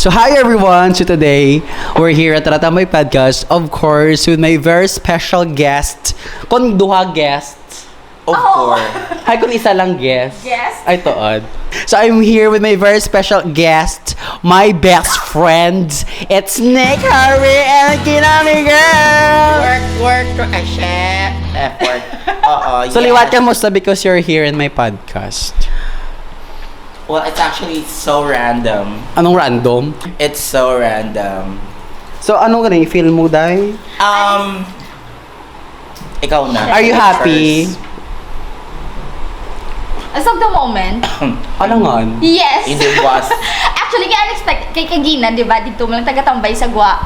So hi everyone! So today, we're here at Ratamay Podcast, of course, with my very special guest. Kung duha guests, Of course. Hay kung isa lang guest. Guest? Ay, tood. So I'm here with my very special guest, my best friend. It's Nick, Harvey, and Kinami Girl! Work, effort. Oo, So liwat ka musta because you're here in my podcast. Well, it's actually so random. Anong random? It's so random. So anong ganun, feel mo, Day? Ikaw na. Are you happy? First. As of the moment, Alangan? yes. Hindi was. Actually, kaya unexpected. Kay Kagina, di ba? Dito mo lang taga-tambay sa Gwa.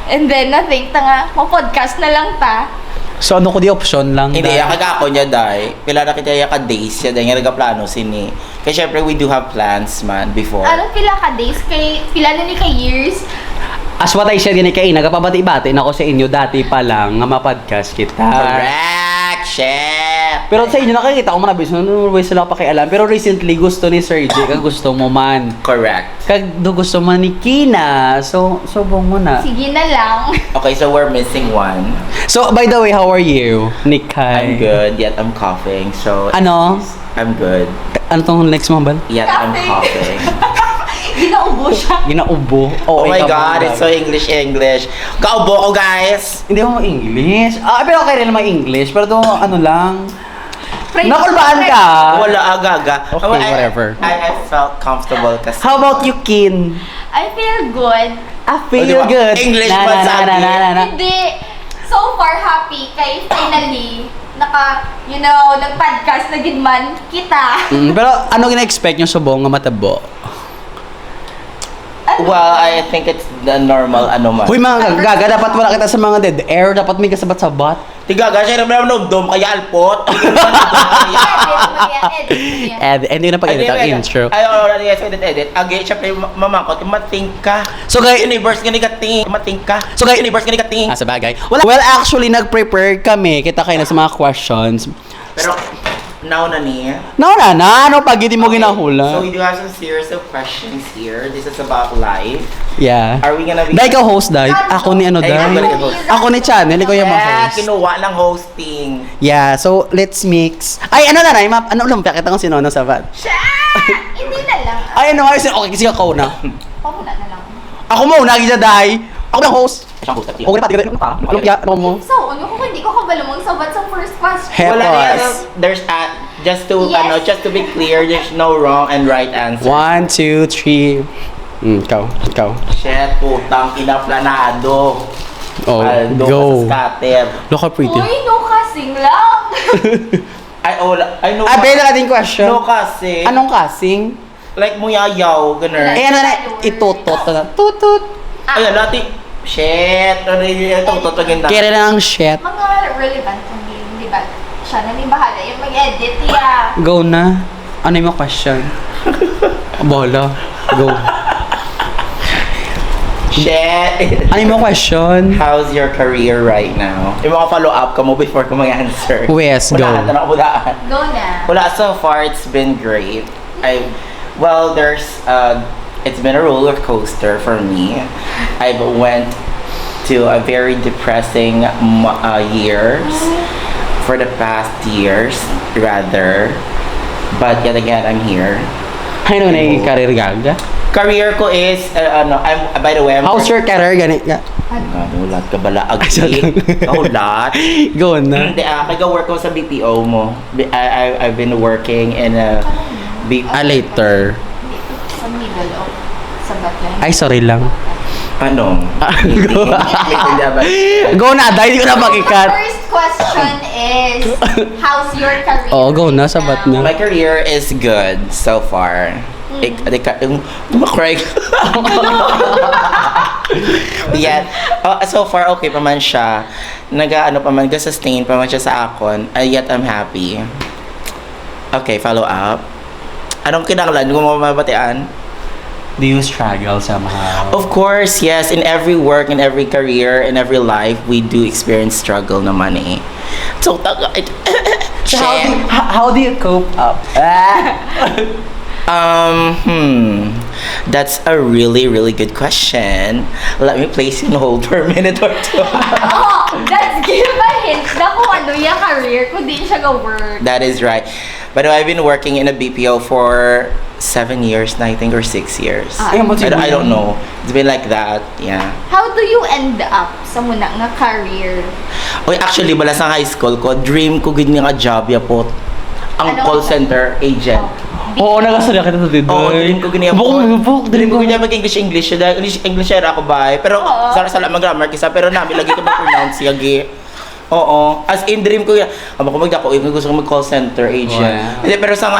And then, na-think, ma-podcast na lang ta. So ano ko di option lang? Hindi, Day? ako niya, Day. Pila na kita ka days siya, Day. Nga nagka-plano sini. Kasi syempre, we do have plans, man, before. Anong pila ka days? Pila na ni ka years? As what I said, yun kay nagapabati-bati na ako sa inyo dati pa lang nga ma-podcast kita. Correct, chef! Pero sa inyo nakikita ko manabis, sila pakialam. Pero recently, gusto ni Sir J, kag gusto mo man. Correct. Kag gusto man ni Kina. So, subong mo na. Sige na lang. Okay, so we're missing one. So, by the way, how are you, Nikay? I'm good, yet I'm coughing. So, Ano? I'm good, Ano tong next mo ba? yet I'm coughing. Ginaubo siya. Ginaubo. Oh my God, it's so English. Kaubo ko, guys! Hindi mo English. Pero okay rin naman English. Pero to, ano lang. Pray- Nakulbaan ka. Wala, aga-aga. Okay, whatever. I felt comfortable kasi. How about you, Kin? I feel good. I feel Oh, diba? good. English na, ba na, sabi? na, na, na, na. Hindi. So far, happy. Kay finally, nag-podcast na gid man kita. Pero ano gina-expect nyo subong nga matabo? Well, I think it's the normal man. Huy mga gaga, dapat wala kita sa mga dead air. Dapat may kasabat-sabat. Tigaga, siya naman ng dom, kaya alpot. And hindi na pag-edit ang intro. Ay, yes, edit. Again, syempre, mamangkot, mating ka. So, guys- Universe gani ka ting, mating ka. So, guys- Universe gani ka ting. Sa bagay. Well, actually, nag-prepare kami. Kita kayo na sa mga questions. Pero, now na niya. Ano pag hindi mo So ginahula? we do have some series of questions here. This is about life. Yeah. Are we gonna be... Dahil ka host, Dahil. Ako ni ano, Ay, Dahil. ako ni host. Ako ni Channel. Ikaw yung Yeah, ma-host. kinuha ng hosting. Yeah, so let's mix. Ay, ano na, ano ulam, pakita ko si Nono sa van. Siya! Hindi na lang. Ay, ano, okay, sige, ako na. Pamuna na lang. Ako mo, nagisa Dahil. Ako na host. Siyang host at Okay na pati, ano pa? Ano mo? So, ano ko hindi ko kabalumang sabat sa first question. Wala na yan. Hepos. There's just to Yes. just to be clear, there's no wrong and right answer. 1, 2, 3. Ikaw. Shit, putang inaplanado. Oh, Aldo go. ka sa scatter. Look how pretty. Uy, no kasing lang. Ay, no. Pwede natin question. No kasi. Anong kasing? Like mo yayaw, ganun. Eh, ano na, itutot na. Tutut. Ay, lati. Shit, ano yung tututugin na. Kaya na ang shit. Mga relevant kung di ba? Siya na rin bahala yung mag-edit, yeah. Go na. Ano yung mga question? Bola. Go. Shit. Ano yung mga question? How's your career right now? Yung mga follow-up ka mo before ko mag-answer. Yes, go. Hulaan. Go na. Wala, so far it's been great. It's been a roller coaster for me. I went to a very depressing years for the past years, rather. But yet again, I'm here. Ano na yung career gaga? Career ko is, by the way, How's your career ganit? Ulat ka bala agli. Ulat. Go na. Hindi, kag-work ko sa BPO mo. I've been working in a Later. Sa middle of sabat yan. Ay, sorry lang. Ano? Go. Go na, dahil hindi ko na The makikat. first question is, how's your career? Oh, go na, right sabat now? na. My career is good so far. Makray. Yet, so far okay pa man siya. Sustain pa man siya sa akon. Yet I'm happy. Okay, follow up. Anong kinaklan kung mababatian? Do you struggle somehow? Of course, yes. In every work, in every career, in every life, we do experience struggle na money. So, So how do you cope up? That's a really, really good question. Let me place you on hold for a minute or two. Oh, that's give a hint na kung ano yung career kung di siya go-work. That is right. But I've been working in a BPO for 7 years na, I think, or 6 years. Ay, I don't know. It's been like that. Yeah. How do you end up sa muna nga career? Oy, actually, bala sa high school ko, dream ko gid nga job ya po. Ang Ano? call center agent. Oo, nagasalya kita sa dito. Oo, dream ko ganyan po. Dream ko ganyan mag-English. English era ako ba? Pero, Oo. sala mag-grammar kisa. Pero namin, lagi ko ma-pronounce yagi. Oo. As in, dream ko yan. Aba ko magdako, gusto ko mag-call center agent. Wow. Hindi, pero sa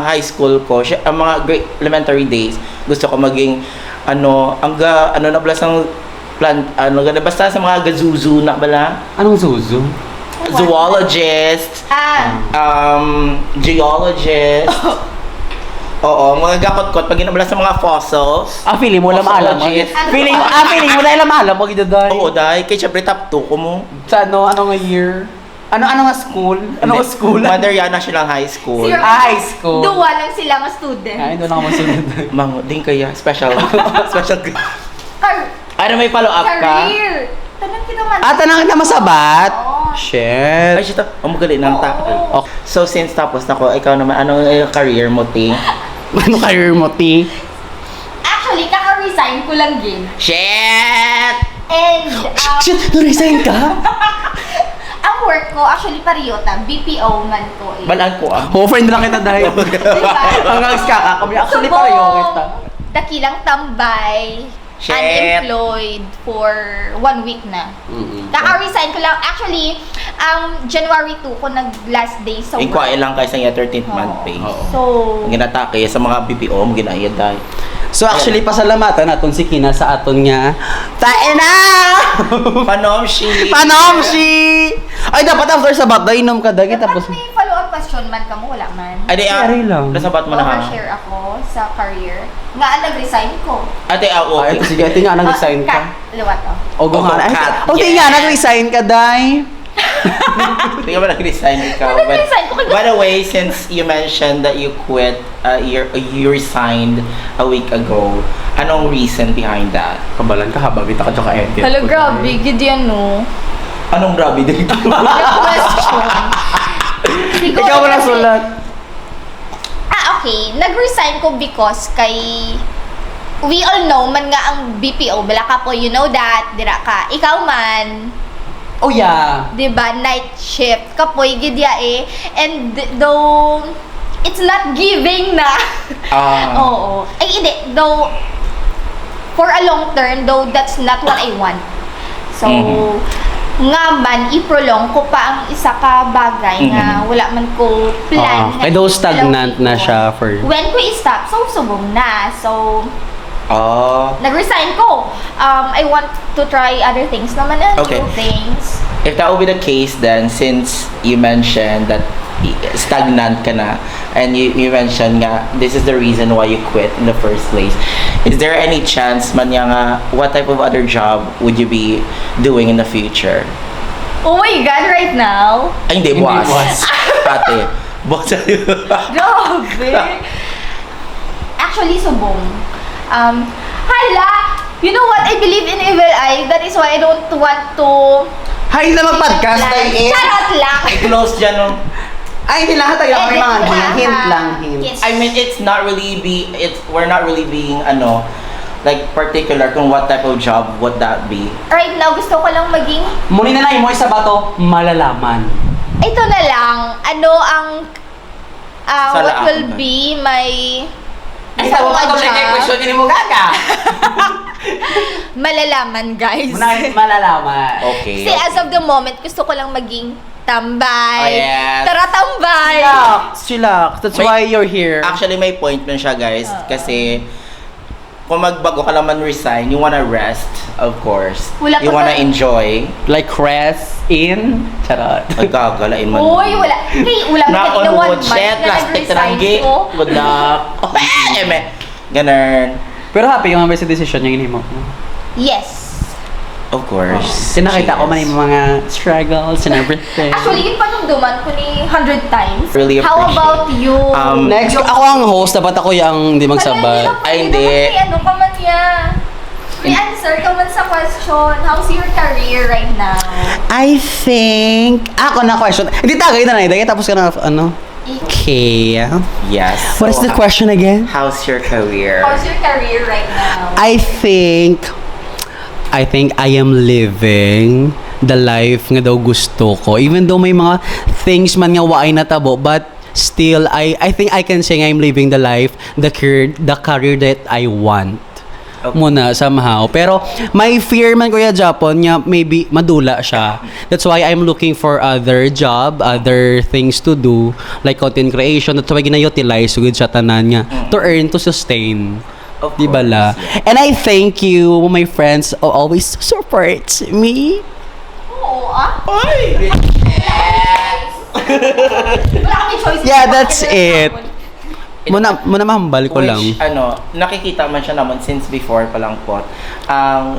high school ko, ang mga elementary days, gusto ko maging, na bala sang plant, basta sa mga gazuzu na bala. Anong zuzu? Zoologist, geologist. Oo, mga gakot-kot pag ginabala sa mga fossils. Feeling mo alam alam mo. Fossilologist. Feeling mo na alam mo gid doon. Oo, dahil kay syempre top 2 ko mo. Sa ano nga year? Ano nga school? Ano nga school? Mandarian National High School. Zero. High school. Duwa lang sila nga student. Ay, doon ako masunod. Mango, din kaya special. special. Car- Ano may follow up ka? career. Tanong kita man. Tanang na masabat? Oo. Shit. Ay, shit. Magaling ng Oo. Okay. So, since tapos na ko, ikaw naman, anong career mo, Ting? Ano career mo, T? Actually, kaka-resign ko lang din. Shit! And, Shit, na-resign ka? ang work ko, actually, pariyota, BPO man ko eh. Balaan ko ah. Oh, friend lang kita dahil. Diba? Hanggang kaka kami. Actually, Subong, pareho kita. dakilang tambay, Shit. unemployed for 1 week na. Kaka-resign ko lang. Actually, January 2 ko nag-last day sa Ikaw ay lang kayo sa 13th month pay. Oo. So, Ang ginatake sa mga BPO, mo ginayad dahil. So actually, pasalamatan naton si Kina sa aton nga. Tae na! Panom, she. Panom si! Ay, dapat after sabat, inom ka dagi tapos. dapat may follow-up question man ka mo, wala man. Ay, di Sorry lang. nasabat mo na ha. Overshare ako sa career. Nga, nag-resign ko. Ate, oo. Ay, ito sige, tingnan nag-resign ka. Luwat oh. O Oh, gumana. cut. O tingnan nag-resign ka, dai. Hindi ka ba nag-resign ikaw? Ano nag-resign ko? By the way, since you mentioned that you quit, you resigned a week ago, anong reason behind that? Kabalan ka, habang kita ka tsaka edit. Hala, grabe. Gid yan, no? Anong grabe dito? The question. Siguro Ikaw wala kasi- sulat. Okay. Nag-resign ko because we all know man nga ang BPO. Bala ka po, you know that. Dira ka. Ikaw man. Oh yeah. Diba? Night shift. Kapoy, gidya eh. And though, it's not giving na. Oo. Ay, hindi. Though, for a long term, though, that's not what I want. So, nga man, i-prolong ko pa ang isa ka bagay nga wala man ko plan. nga Kaya though i-prolong stagnant na ko. siya for... When ko i-stop, so subong na. So, Oh. nag-resign ko. I want to try other things naman and Okay. new things. If that would be the case then, since you mentioned that stagnant ka na, and you mentioned nga, this is the reason why you quit in the first place, is there any chance man nga, what type of other job would you be doing in the future? Oh my God, right now? Ay, hindi, Hindi, boss. boss. Ate. Boss. Grabe. Actually, subong. Hala, you know what? I believe in evil eye. That is why I don't want to... Hay na mag-podcast tayo eh. Charot lang. Close dyan, no? Ay, hindi lahat tayo. May mga hint lang, hint. Yes. I mean, we're not really being, like, particular kung what type of job would that be. Right now, gusto ko lang maging... Muni na lang mo isa ba to? Malalaman. Ito na lang. Ano ang... what Salaan will ka. be my... Ay, isang tawa ka job? question ini mo gaga. Malalaman, guys. Muna malalaman. Okay. Kasi as of the moment, gusto ko lang maging tambay. Oh, yes. Tara, tambay. Chillax. That's Wait. why you're here. Actually, may point man siya, guys. Kasi, kung magbago ka naman resign, you wanna rest, of course. Wala You pa wanna ka- enjoy. Like rest in. Charot. Magkagalain man. Uy, wala. Hey, wala Na ka in on one wood, month shit, na plastic nag-resign tananggi. ko. Good luck. Oh, eme. Ganun. Pero happy yung mga sa decision yung inimo. Yes. Of course. Sinakita ko man Yes. yung mga struggles and everything. Actually, yun pa nung duman ko ni 100 times. Really How appreciate. about you? Next, ako ang host. Dapat ako yung hindi magsabat. Ay, hindi. Ano ka man yan? May answer ka man sa question. How's your career right now? I think... Ako na question. Hindi tagay na na. Tapos ka na, ano? Okay. Yes. What is the question again? How's your career? How's your career right now? I think I am living the life nga daw gusto ko. Even though may mga things man nga waay natabo, but still I think I can say I'm living the life, the career that I want. Okay. Muna somehow. Pero may fear man Kuya Japon nga maybe madula siya. That's why I'm looking for other job, other things to do like content creation. That's why gina-utilize good sa tanan nga to earn, to sustain. Of Di ba la? course, yeah. And I thank you, my friends, who always support me. Oo, ah? Ay! Wala kami choice. Yeah, that's it. Muna mahambal ko lang. Which, nakikita man siya naman since before pa lang po.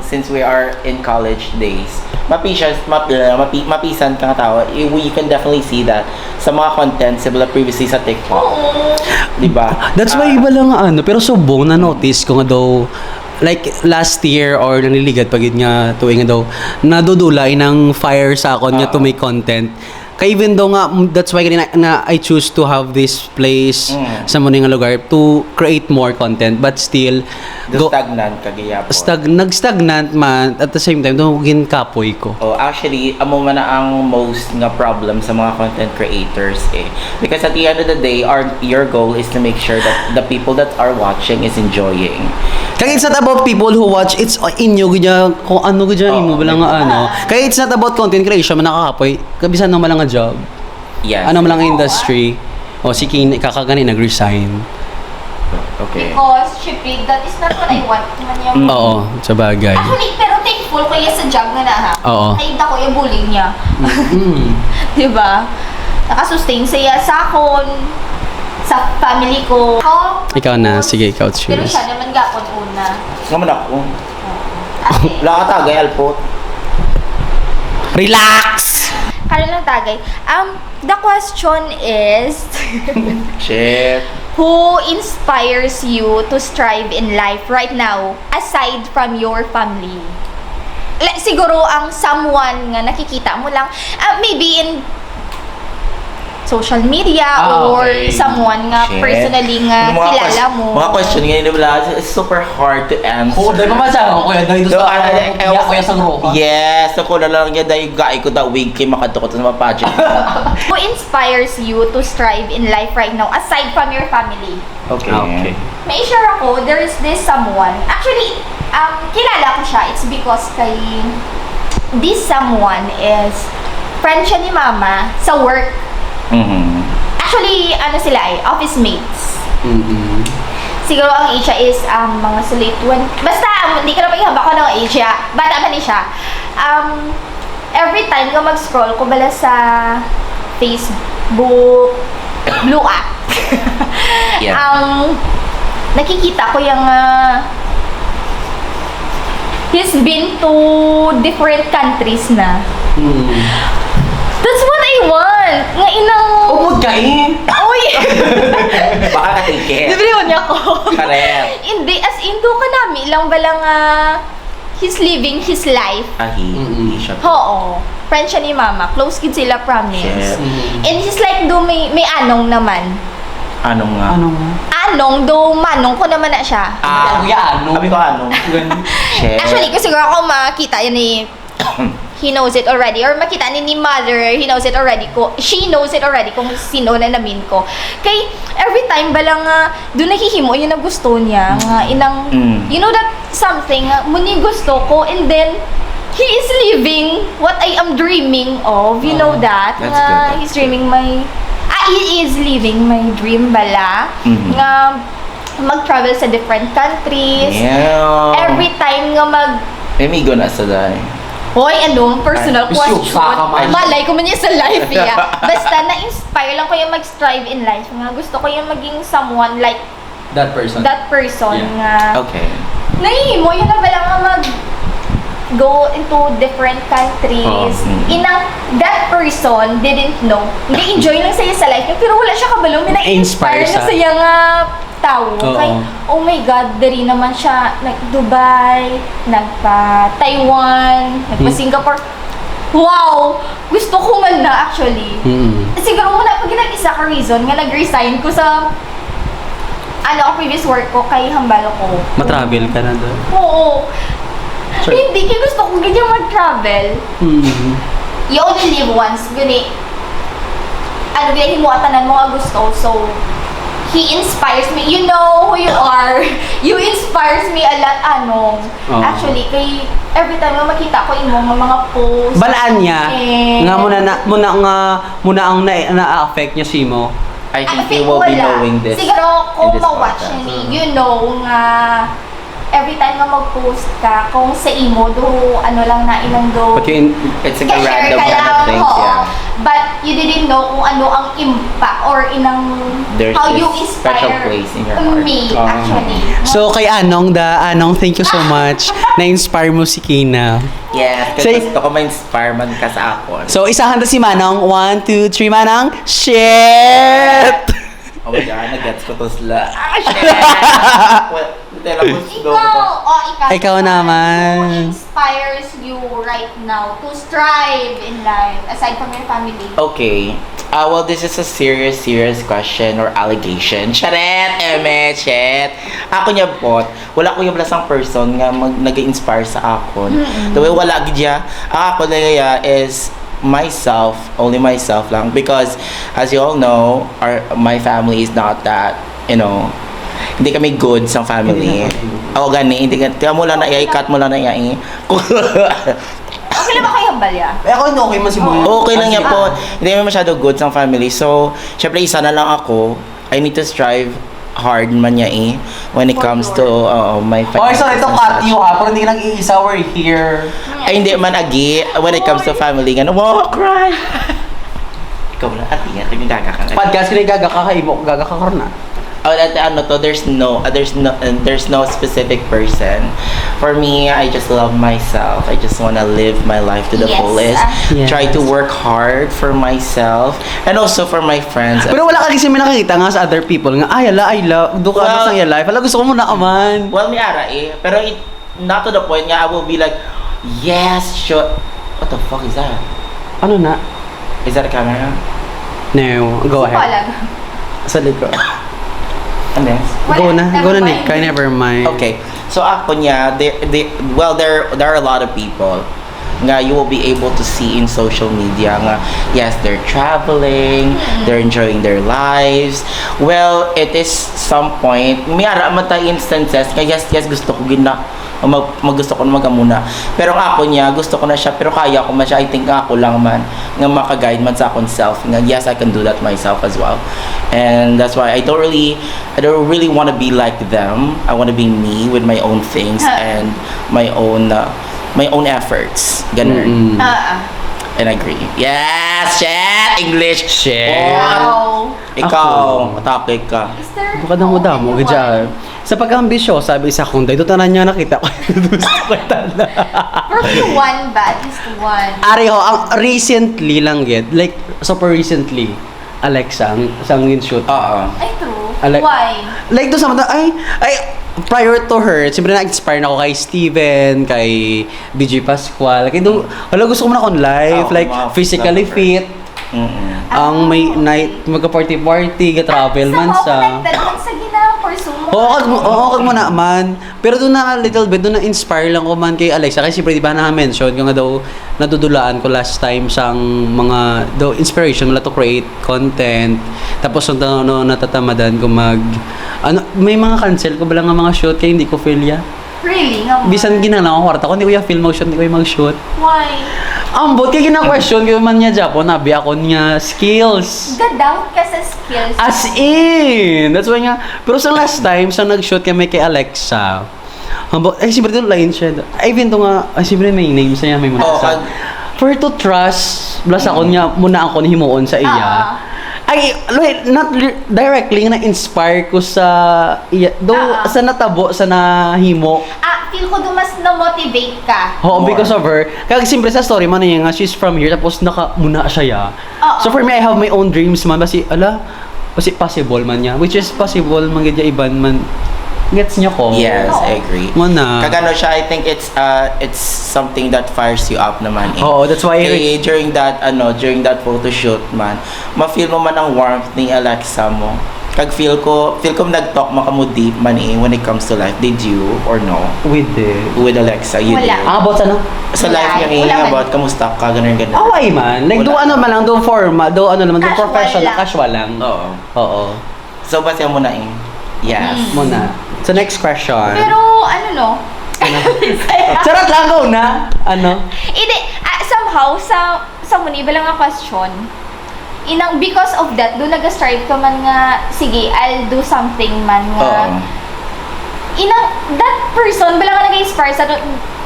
Since we are in college days, mapisan ka tao. You can definitely see that sa mga content sila previously sa TikTok. Di ba? That's why iba lang ano, pero subong na notice ko nga daw like last year or naniligat pagid nga tuwing nga daw nadudulay ng fire sa akon nga to make content. Kaya even though nga, that's why na I choose to have this place sa muna nga lugar to create more content, but still Stagnant kagaya po. nag-stagnant man at the same time dugin kapoy ko. Oh, actually, amo man na ang most nga problem sa mga content creators eh. Because at the end of the day, your goal is to make sure that the people that are watching is enjoying. Kaya it's not about people who watch, it's inyo gudya kung ano gudya imo bilang nga ano. Kaya it's not about content creation man nakakapoy, kabisan no malang nga job. Yes. Ano malang industry. O sige kakagani nag-resign. Okay. Because, Shipig, that is not what I want. Man yung... Oo, sa bagay. Actually, pero thankful kaya sa job nga na ha. Oo. Kahit ako yung bullying niya. Mm. Diba? Nakasustain siya sa akon, sa family ko. Ikaw na, sige, ikaw Pero choose. siya naman gapon una. Naman ako. Ate, Wala ka tagay, Alpot. Relax! kaya lang tagay. The question is, Shit. who inspires you to strive in life right now aside from your family? Siguro ang someone nga nakikita mo lang, maybe in social media or Okay. someone nga Shit. personally nga Yung mga kilala mo. Mga question ngayon wala, it's super hard to answer. Oo, dahil mamasa ako kuya, dahil So, kuya sa roka. Yes, ako na lang yan dahil gay ko da wig kay makadukot sa mga pageant. Who inspires you to strive in life right now aside from your family? Okay. May share ako, there is this someone. Actually, kilala ko siya. It's because kay this someone is friend siya ni mama sa work. Mhm. Actually, ano sila office mates. Mm-hmm. Siguro ang age niya is mga sa late 20. Basta, hindi ka naman ihaba ko ng age niya. Bata pa ni siya. Every time ko mag-scroll ko bala sa Facebook, Blue app. Yeah. Nakikita ko yung he's been to different countries na. That's what I want. Nga inang... Umod kain! Uy! Baka ka-ticket. Libre niya ko. Correct. Hindi, as in, do ka namin lang balang he's living his life. He siya. Oo. Friend siya ni mama. Close kids sila, promise. Shit. And he's like, do may anong naman. Anong nga? Ano nga? Anong, do manong ko naman na siya. Kuya, ano? Sabi ko ano? Shit. Actually, kasi siguro ako makita yan ni he knows it already. Or makita ni mother, he knows it already ko. She knows it already kung sino na namin ko. Kay, every time balang doon nakihimo yun ang gusto niya. Inang, you know that something, muni gusto ko, and then, he is living what I am dreaming of. You know that? That's good, that's He's dreaming my, he is living my dream bala. Nga, mag-travel sa different countries. Yeah. Every time nga Amigo na sa day. Hoy, ano, personal Ay, question. isyusa ka man. Malay ko man yan sa life, yeah. Basta, na-inspire lang ko yung mag-strive in life. Nga, gusto ko yung maging someone like That person. that person Yeah. nga. Okay. Nahihimo, yun na ba lang nga go into different countries. That person didn't know. Nag-enjoy lang saya sa life niya, pero wala siya kabalo. May Inspire na-inspire na sa- saya nga tao. Oo. Kay, oh my God, dari naman siya nag-Dubai, nagpa-Taiwan, nagpa-Singapore. Wow! Gusto ko man na actually. Siguro muna pag nag-isa ka reason nga nag-resign ko sa previous work ko kay hambalo ko. Matravel ka na doon. Oo. Sure. Hindi, kaya gusto ko ganyan mag-travel. You only live once. Gani, gani mo atanan mo nga gusto. So, he inspires me. You know who you are. You inspires me a lot, Oo. Actually, kay every time nga makita ko imo nga mga posts. Balaan niya. Eh, Nga muna ang na-affect niya si mo. I think you will be knowing this. Siguro, in kung this ma-watch podcast. ni, you know nga, every time nga mag-post ka, kung sa imo, lang na ilang But It's like a share random ka kind of lang, thing, oo. yeah. But you didn't know kung ano ang impact or There's how this you special inspire place in your heart. me, Oh. actually. So kay Anong, thank you so much. Na-inspire mo si Kina. Yes, Say- kasi gusto ko ma-inspire man ka sa akon. So isahan to si Manong. 1, 2, 3, Manong. Shit! Oh my God, nag-gets ko to sila. Well, tela ko Ikaw Ikaw naman. Who inspires you right now to strive in life, aside from your family? Okay. Well, this is a serious question or allegation. Charet, chet. Ako niya po, wala ko yung lasang person nga nag-inspire sa akon. The way wala gidya, ako na is myself, only myself lang. Because, as you all know, my family is not that, hindi kami good sa family. Ako gani, hindi kaya mo lang na i-cut mo lang na i Okay lang ba kayo balya? Ako okay man si mo. Okay lang yan po. Hindi kami masyado good sa family. So, syempre isa na lang ako. I need to strive hard man niya when it For comes to my Okay, finances. so ito and cut such. you ha. Pero hindi ka nag-iisa. We're here. Ay, hindi man agi. When it comes to family, gano'n, wow, cry! Ikaw lang, ati nga, gaga ka na. Podcast ka na gaga ka kaimo. Gaga ka karna. Oh, there's no specific person. For me, I just love myself. I just wanna live my life to the Yes. fullest. Yes. Try to work hard for myself and also for my friends. Pero wala ka kasi may nakikita nga sa other people nga, ay ala, doon ka Well, mas ang your life. Ala, gusto ko muna kaman. Well, may ara pero not to the point nga I will be like, yes, sure. What the fuck is that? Ano na? Is that a camera? No, go Sige pa ahead. lang. Sa likod. Ano yan? Go na, Never Nick. mind. Never mind. Okay. So ako niya, there are a lot of people nga you will be able to see in social media nga yes, they're traveling, they're enjoying their lives. Well, it is some point may ara man ta instances nga yes gusto ko gina gusto ko na magamuna. Pero ang ako niya, gusto ko na siya pero kaya ko man siya. I think ako lang man nga maka-guide man sa akong self nga yes, I can do that myself as well. And that's why I don't really want to be like them. I want to be me with my own things and my own efforts. Ganun. And agree. Yes, shit! English! Shit. Wow. Ikaw, topic ka. Is there Bukad mo damo, gadya. Sa pag-ambisyo, sabi isa kong dahil tanan niya nakita ko. From the one ba? At least one. Ari ho, ang recently lang yet, like super recently, Alexa, ang shoot. Oo. Ay, true. Like- Why? Like doon sa mga, ay, prior to her, siyempre na-inspire na ako kay Steven, kay BG Pascual. Kaya doon, gusto ko muna akong live, Oo, like mga physically photographer. fit. Mm-mm. Ang may night, magka-party-party, ga-travel man sa... connected man sa ginang pursue mo. Oo, kag mo na man. Pero doon na little bit, doon na-inspire lang ko man kay Alexa. Kasi siyempre, di ba na-mention ko nga daw, natudulaan ko last time sa mga, daw, inspiration mula to create content. Tapos, natatamadan ko may mga cancel ko ba lang nga mga shoot, kaya hindi ko feel ya. Really? Nga mo? Bisan ginang ako kwarta ko, hindi ko yung film mag-shoot, hindi ko yung mag-shoot. Why? Ambot, kaya gina-question ko man niya Japon, nabi ako niya skills. Gadoubt ka sa skills. As in! That's why nga. Pero sa last time, sa nag-shoot kami kay Alexa, siyempre doon line siya. Ay, even to nga, siyempre may name sa niya, may muna Oo, sa. For to trust, plus ako niya, muna ako himuon sa iya. Ay, not directly na inspire ko sa iya. Though, sa natabo, sa nahimo. feel ko doon mas na-motivate ka. Oo, More. because of her. Kaya simple sa story man niya nga, she's from here, tapos muna siya ya. Oo. So for me, I have my own dreams man, basi possible man niya. Which is possible, man gadya iban man. Gets niyo ko? Yes, Oo. I agree. Mana. Kagano siya, I think it's something that fires you up naman eh. Oo, that's why During that photo shoot man, ma-feel mo man ang warmth ni Alexa mo. Kag feel ko nag-talk mo deep man eh when it comes to life. Did you or no? With Alexa, you Wala. did. About ano? Sa Wala. life niya Wala man. about kamusta ka, ganun. Away man. Like, do Wala. ano man lang, do forma, do ano naman, do Casual professional, lang. casual lang. Oo. Oo. So, basta mo na eh. Yes. Muna. So, next question. Pero, ano no? Charot lang, go na. Ano? Hindi, somehow, sa muni, lang ang question. Because of that, doon nag-strive ka man nga, sige, I'll do something man nga. Oo. That person, bala nga nag-inspire sa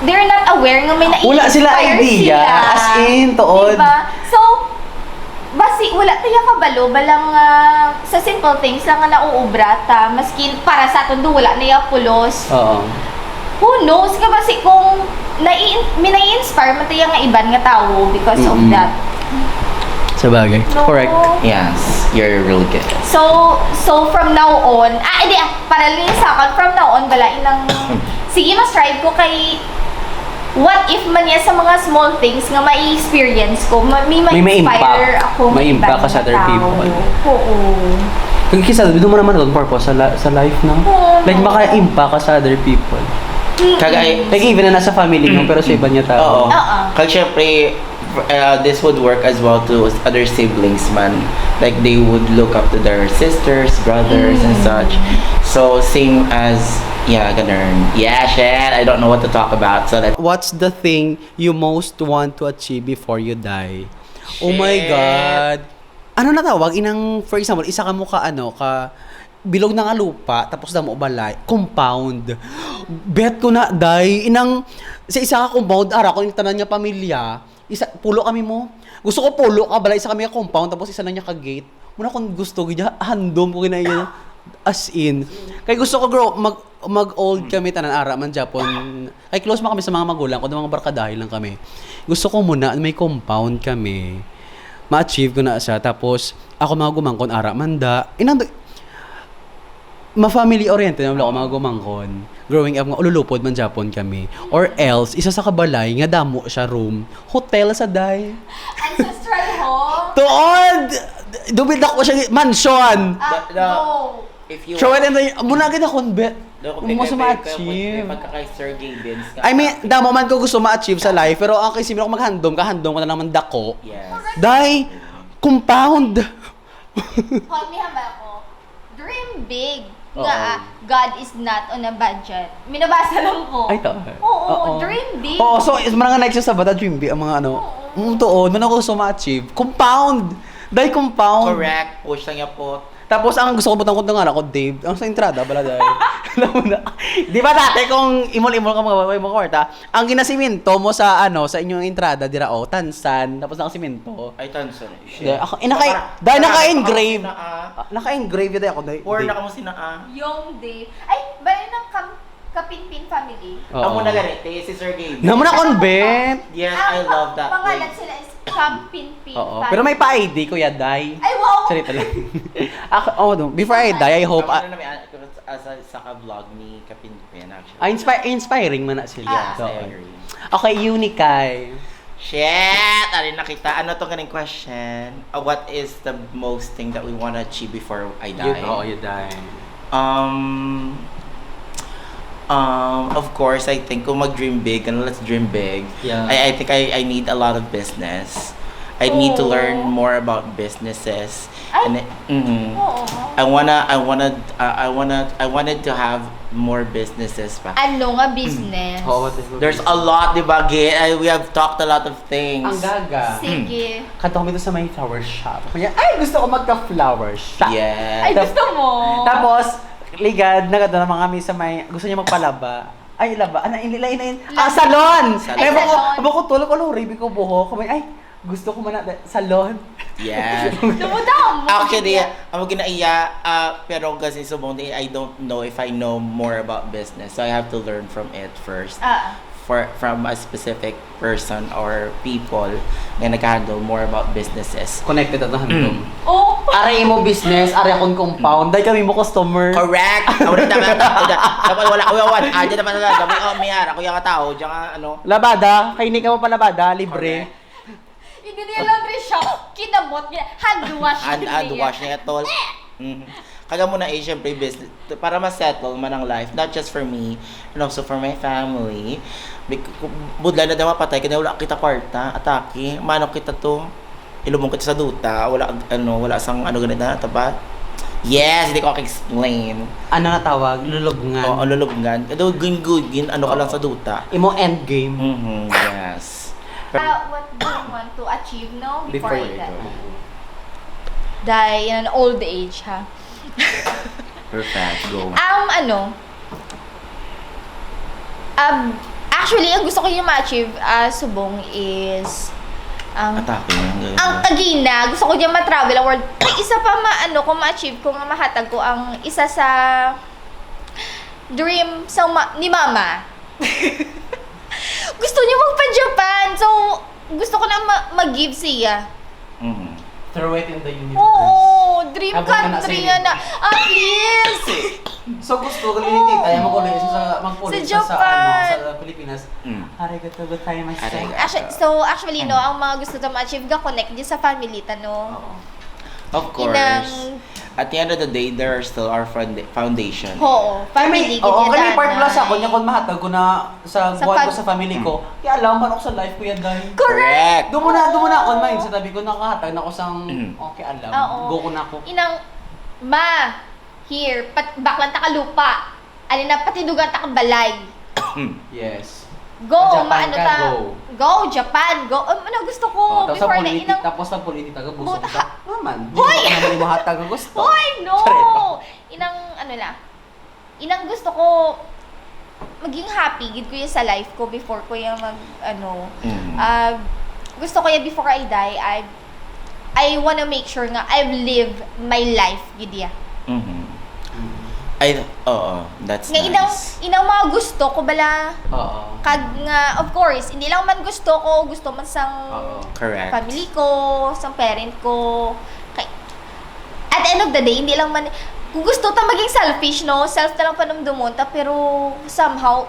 they're not aware nga may na-inspire Wala sila idea. As in, tuod. Diba? So, basi, wala tayo kabalo, balang sa simple things lang nga nauubra ta, maski para sa atin doon, wala na yung pulos. Oo. Who knows ka basi kung may nai-inspire mo tayo nga iban nga tao because of Mm-mm. that. Sa bagay. No. Correct. Yes, you're really good. So from now on, para lang sa akin, from now on, bala, sige, mas-strive ko kay, what if man yan sa mga small things nga mai-experience ko, may ma-inspire impact. ako. May impact ka sa other tao. people. Oo. Kung kisa, doon mo naman doon purpose sa life, no? Oo. Like, maka-impact ka sa other people. Kagay, Like, even na nasa family mo, pero sa iba niya tao. Oo. Oo. Kag syempre, this would work as well to other siblings man. Like they would look up to their sisters, brothers, and such. So same as, ganun. Yeah, shit, I don't know what to talk about. So that What's the thing you most want to achieve before you die? Oh my Shit. God. Ano na tawag? For example, isa ka mo bilog na nga lupa, tapos na mo balay, compound. Bet ko na, sa isa ka compound, ko yung tanan niya pamilya, pulo kami mo. Gusto ko pulo ka, balay, isa kami ka compound, tapos isa na niya ka gate. Muna kung gusto, handom ko kinaya. As in. Kaya gusto ko, mag-old kami, tanan ara man Japon. Kaya close man kami sa mga magulang ko, mga barkadahin lang kami. Gusto ko muna, may compound kami. Ma-achieve ko na siya, tapos, ako mga gumangkon, ara, manda. Ma-family oriented naman ako mga gumangkon. Growing up nga, ululupod man Japon kami. Or else, isa sa kabalay, nga damo siya room. Hotel sa day. Ancestral home. Tuod! Dubid ako siya, mansion! No. if you So, muna agad akong bet. Kung Mo sa ma-achieve. Pagka kay Sir Gavins I mean, damo man ko gusto ma-achieve sa life, pero ang kaisipin ako maghandom ka na naman dako. Yes. Day, compound. Hold me hamba ako. Dream big. Oo. God is not on a budget. Minabasa lang ko. Ay, to. Oo, dream big. Oo, so, mga next sa bata, dream big, ang mga ano. Tuon, man ako gusto ma-achieve. Compound. Day, compound. Correct. Push lang niya po. Tapos, ang gusto ko butang ko nga ako, Dave. Ang sa entrada, bala dahil. Alam mo na. Di ba dati, kung imol-imol ka mga kwarta, ang ginasiminto mo sa, sa inyong entrada, dira, tansan, tapos nakasiminto. Ay, tansan. Dahil naka-engrave. Naka-engrave yun ako. Or naka mo sina Yung Dave. Ay, ba yun ang Kapinpin family? Amo na ganit, si Sir Gavins. Naman na convent. Yes, I love that. Pangalan sila is Kapinpin Oo. family. Pero may pa-ID, Kuya Day. Ay, wow! Salita lang. Before I die, I hope... Ano namin, sa ka-vlog ni Kapinpin, actually. Inspiring man na sila. Yes, So, I agree. okay, Unikay. Shit! Ano nakita? Ano tong ganing question? What is the most thing that we want to achieve before I die? You die. Of course, I think kung mag-dream big, let's dream big. Yeah. I think I need a lot of business. I need to Oh. learn more about businesses. Ay. And Oo. I wanted to have more businesses pa. Ano nga business? There's a lot, di ba? We have talked a lot of things. Ang gaga. Sige. Kanto kami ito sa may flower shop. Kaya, ay, gusto ko magka-flower shop. Yeah. Ay, gusto mo? Tapos, ligad, nagada naman kami sa may, gusto niya magpalaba. Ay, laba. Salon! Salon. Ay, Salon. bako tulog ko, ribi ko buhok. Kamay, ay, gusto ko man salon. Yes. Dumudam mo. Actually, ako ginaiya, pero kasi subong I don't know if I know more about business. So I have to learn from it first. From a specific person or people na nag-handle more about businesses. Connected at handom. Oh. Aray mo business, aray akong compound. Dahil kami mo customer. Correct! Ako rin tama dapat wala ko yawan. Diyan naman na gabi mayara ko yung tao, diyan ka ano. Labada, kainin ka mo pa labada, libre. Hindi niya laundry shop. Kinabot niya. Hand wash. Hand wash niya tol. Kaya muna syempre business para ma-settle man ang life, not just for me and also for my family. Budlay na daw patay kada wala kita kwarta, atake, manok kita to. Ilumong kita sa duta, wala sang ganito na tapat. Yes, hindi ko explain. Ano na tawag? Lulubngan. Oo, lulubngan. Ito gin ka lang sa duta. Imo endgame. Yes. What do you want to achieve, no? Before you die. ito. Die in an old age, ha? Perfect. Go. Actually, ang gusto ko yung ma-achieve, subong is, Atake na. ang kagina, gusto ko yung ma-travel ang world. Ay, isa pa kung ma-achieve ko, mahatag ko, ang isa sa dream ni Mama. Gusto niya magpa-Japan. So, gusto ko na mag-give siya. Throw it in the universe. Oo, dream Abot ka na country sa na. Please! So gusto ko rin tita, yung magkulit magpulit Sa Japan. sa Pilipinas. Arigato gozaimasu. Actually, no, ang mga gusto na ma-achieve ka, connect din sa family, no? Of course. At the end of the day, there are still our foundation. Oo, family. Oo, kami part plus na. ako niya kung mahatag ko na sa buwan ko sa family ko. Kaya alam man ako sa life ko yan dahil. Correct! Doon muna ako mind sa tabi ko nakahatag na ako sang okay alam. Oo. Go ko na ako. Here, baklan ta ka lupa. Alin na, patidugan ta ka balay. Yes. Go, Japan ka, Go, Japan, go. Ano gusto ko, before na inang... Tapos sa politika, gusto ko Buta- sa... Naman, Hoy! hindi ko naman mahatag ang gusto. Hoy, no! Charot. Inang gusto ko maging happy gid ko yun sa life ko before ko yung gusto ko yung before I die, I wanna make sure nga I've lived my life gid ya. That's Nga nice. inang mga gusto ko bala Oo. kag nga of course hindi lang man gusto man sang Correct. family ko, sang parent ko. At the end of the day, hindi lang man kung gusto ta maging selfish, no? Self ta lang panumdumon ta, pero somehow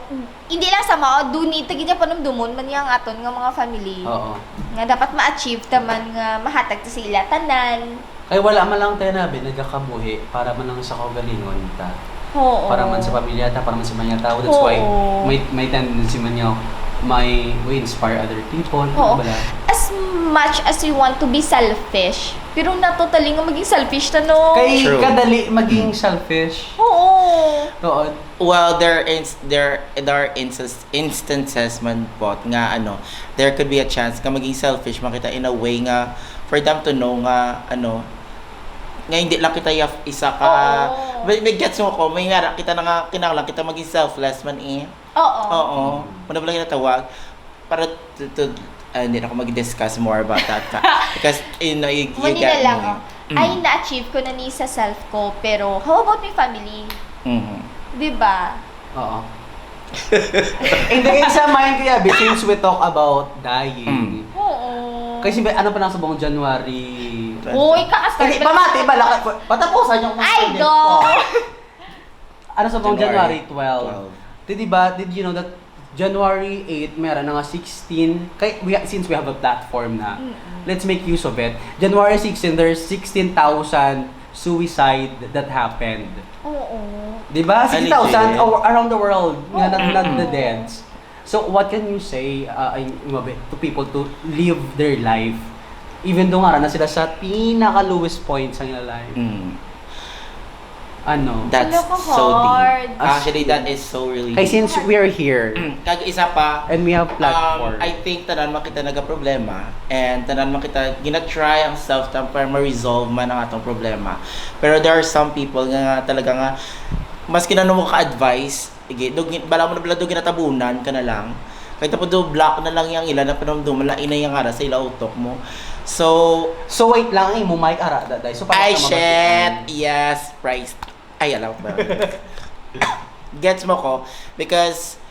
hindi lang somehow do need ta gid panumdumon man yang aton nga mga family. Oo. Nga dapat ma-achieve ta man nga mahatag ta sila tanan. Kaya wala man lang tayo nabi, nagkakabuhi para man lang sa kaugalingon ta. Oo. Para man sa pamilya ta, para man sa mga tao. That's why may tendency man niyo we inspire other people. Oo. Bala. As much as we want to be selfish, pero totally nga maging selfish ta, no? Kay True. kadali maging selfish. Oo. Oo. Well, there are instances man po nga there could be a chance nga maging selfish makita in a way nga for them to know nga nga hindi lang kita isa ka. Oo. May gets mo ko, may nga kita na nga kinahanglan kita maging selfless man Oo. Oo. Muna ba lang natawag para hindi na ako mag-discuss more about that because you Muna get lang, me. ay na-achieve ko na ni sa self ko, pero how about my family? Diba? Oo. In the case sa mind kaya, since we talk about dying, Oo. kasi ano pa nasa buong January? Uy, kakastart. Hindi, pamati ba? Patapusan yung Ay, go! Ano sa buong January January 12? Did you know that January 8, meron na nga 16, since we have a platform na, let's make use of it. January 16, there's 16,000 suicide that happened. Oo. Diba? Legit. 60,000 around the world nga not the deaths. So what can you say to people to live their life even though nga na sila sa pinaka-lowest point sa kanilang life? That's so hard. deep. Actually, that is so really Kay deep. since we're here Kag isa pa, and we have platform. I think tanan makita nagaproblema and tanan makita gina-try ang self para ma-resolve man ang atong problema. Pero there are some people nga talaga nga mas kinano mo ka-advice, bala mo na bala do ginatabunan ka na lang. Kahit po do block na lang yang ilan na panumdum, malain na yang ara sa ila utok mo. So wait lang, mo mic ara daday. So Ay, ka shit! Yes, price. Ay, alam ko ba? Gets mo ko? Because,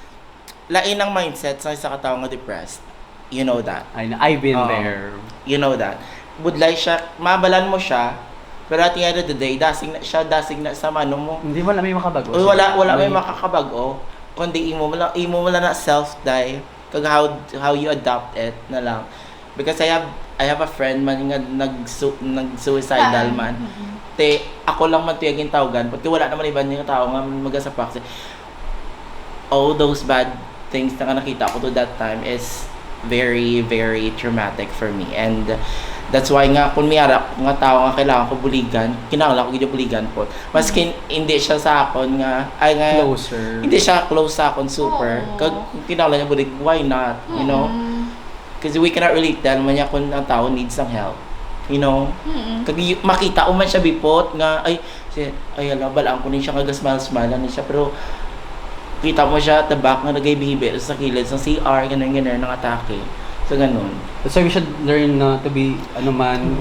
lain ang mindset sa isa katao nga depressed. You know that. I've been Oo. there. You know that. Budlay siya, mabalan mo siya, pero at the end of the day, dasig na sa mano mo. Hindi mo lang may makabago. Uy, wala may makakabago. Kundi imo mo lang na self-die. Kag how you adopt it na lang. Because I have a friend man nga nag-suicidal man. Te, ako lang man tuyagin tawagan. Pati wala naman iba niya tao nga magasapak. All those bad things na nakita ko to that time is very, very traumatic for me. And that's why nga, kung miyara nga tao nga kailangan ko buligan, kinahanglan ko gito buligan po. Maski hindi siya sa akon nga, Closer. hindi siya close sa akon super. Oo. Kag kinahanglan niya bulig, why not? You know? Kasi we cannot relate tell man niya kung ang tao needs some help. You know? Kag makita ko man siya bipot nga, ay ala, balaan ko rin siya nga smile ni siya. Pero kita mo siya at the back nga nagay-behavior sa kilid sa CR, ganun ng atake. So, ganun. So we should learn to be,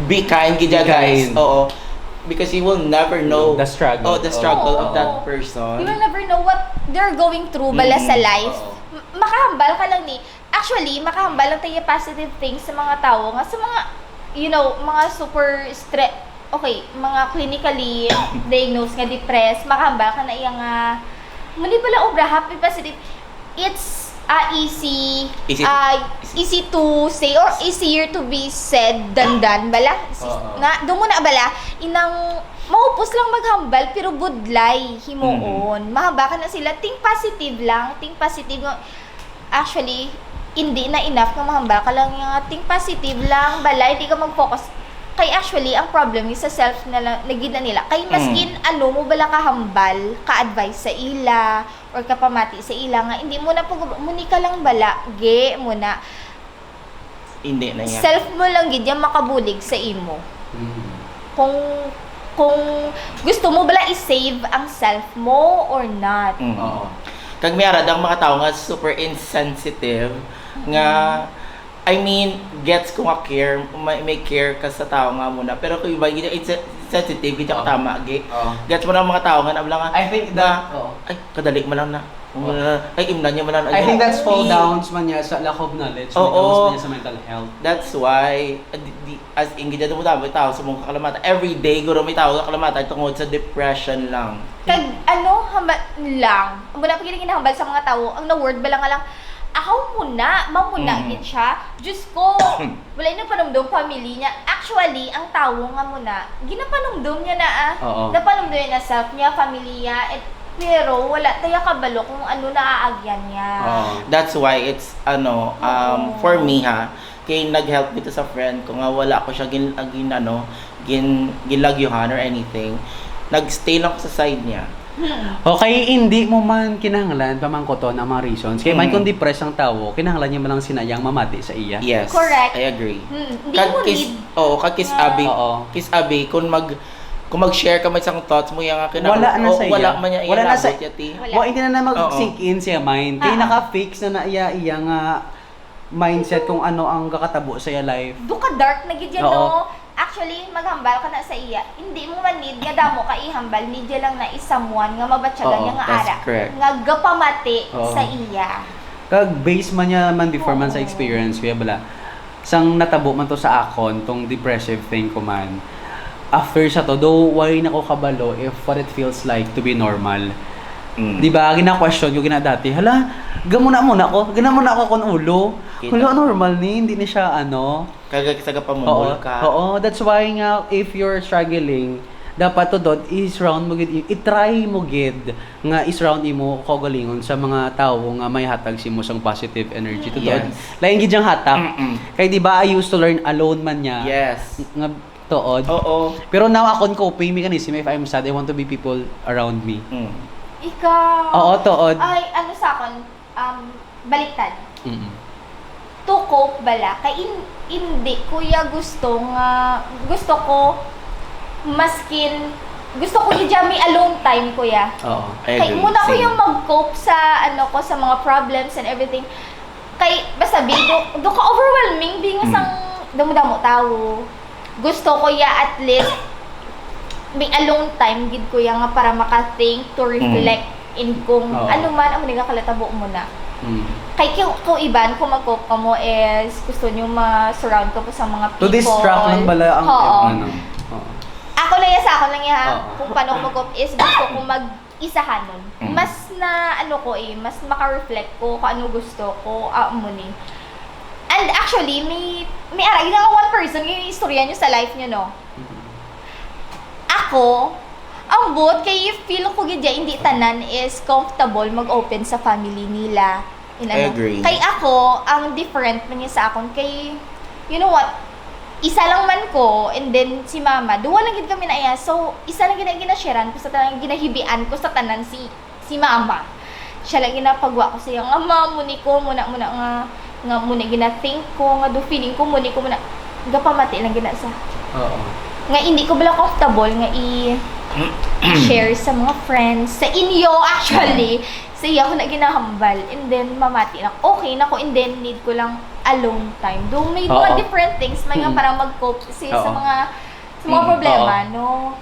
Be kind, Be gidya guys. kind. Oo. Because you will never know The struggle. Oh, the struggle Oo. of that person. You will never know what they're going through bala sa life. Oo. Makahambal ka lang ni. Actually, makahambal lang tayo positive things sa mga tao. Nga sa mga, mga super okay, mga clinically diagnosed nga depressed, makahambal ka na iya nga, mali pala obra, happy positive. It's easy to say or easier to be said than done bala. Nga, doon mo na bala, inang maupos lang maghambal pero budlay himoon. Mahaba ka na sila, think positive lang, think positive. Actually, hindi na enough na mahambal ka lang yung think positive lang bala, hindi ka mag-focus. Kay actually, ang problem is sa self na nagina nila. Kay maskin mo bala kahambal, ka-advise sa ila, or kapamati sa ila nga, hindi mo na muni ka lang bala, mo na. Hindi na yan. Self mo lang gid yung makabulig sa imo. Kung gusto mo bala i-save ang self mo or not. Oo. Kag miyara ang mga tao nga super insensitive nga I mean, gets ko nga care, may care ka sa tao nga muna. Pero kung iba, sensitive, hindi ka tama, gets mo na ang mga tao nga, nabla nga, I think that, ay, kadalik mo lang na. Ay, imnan niya mo lang. I think that's fall downs man niya sa lack of knowledge when it comes man niya sa mental health. That's why, as ingin dyan mo may tao sa mga kakalamata. Every day, guro may tao sa kakalamata tungkol sa depression lang. Kag hambal lang. Muna pag hinahambal sa mga tao, ang na-word ba lang nga lang, ako mamuna din siya. Diyos ko, wala yung napanumdum family niya. Actually, ang tao nga muna, ginapanumdum niya na napanumdum niya na self niya, familia, pero wala tayo kabalo kung ano naaagyan niya. That's why it's, for me kaya nag-help dito sa friend ko nga wala ko siya ginlagyuhan or anything. Nag-stay lang ko sa side niya. Okay, hindi mo man kinahanglan pamangkoton ang mga reasons. Kaya man kung depressed ang tao, kinahanglan niya man lang sinayang mamati sa iya. Yes. Correct. I agree. Hindi mo need. Kiss Abi, kung mag-share ka man isang thoughts mo yung Wala na sa iya. Wala man niya Wala na sa yati. hindi na mag-sink in siya mind. Kaya naka-fix na iya nga mindset kung ano ang kakatabo sa iya life. Duka dark na gid yan, no? Actually, maghambal ka na sa iya. Hindi mo man need nga damo ka ihambal, need lang na isamuan nga mabatyagan niya nga ara. Correct. Nga gapamati sa iya. Kag base man niya man before man sa experience kuya bala. Sang natabo man to sa akon tong depressive thing ko man. After sa to, though why nako kabalo if what it feels like to be normal. Di ba? Gina-question ko dati. Hala, gamuna ako kon ulo. Hala, normal ni, hindi ni siya Kagasaga pamumul ka. Oo, that's why nga if you're struggling, dapat to dot i-surround mo gid, i-try mo gid nga i-surround imo kaugalingon sa mga tawo nga may hatag si mo sang positive energy to dot. Lain gid yang hatag. Kay di ba I used to learn alone man niya. Yes. Nga tuod. Oo. Pero now akon coping mechanism if I'm sad, I want to be people around me. Ikaw. Oo, tuod. Ay, sa akin, baliktad. To cope bala. Kay hindi kuya gusto ko yung may alone time kuya. Oo. Kay muna ko yung mag-cope sa sa mga problems and everything. Kay basta do ka overwhelming being sang damo-damo tao. Gusto ko ya at least may alone time gid ko ya nga para maka-think to reflect in kung Oo. ano man ang nagakaltabo mo na. Mm. Kay ko iban kung magcope ka mo is gusto nyo ma-surround ka po sa mga people. To distract lang pala ang Oo. ano. Oo. Ako lang yan sa ako lang yan. Oo. Kung paano ko mag-cope is gusto ko mag-isahan nun. Mas na ano ko mas maka-reflect ko kung ano gusto ko, mo ni. And actually, may aragin nga one person yung istorya nyo sa life nyo, no? Ako, ang bot, kay feel ko gidya, hindi tanan is comfortable mag-open sa family nila. In I agree. Kay ako, ang different man niya sa akon, kay, you know what, isa lang man ko, and then si mama, duwa lang gid kami na iya. So, isa lang ginasharean ko sa tanan, ginahibian ko sa tanan si mama. Siya lang ginapagwa ko sa iya, nga muni ko, muna nga muna gina-think ko, nga do feeling ko, muna gapamati lang gina sa. Oo. Nga hindi ko bala comfortable nga i-share sa mga friends, sa inyo actually, sa iya ko na ginahambal, and then mamati lang, okay na ko, and then need ko lang alone time. Do may mga Oo. different things, may nga para mag-cope sa Oo. mga problema, no?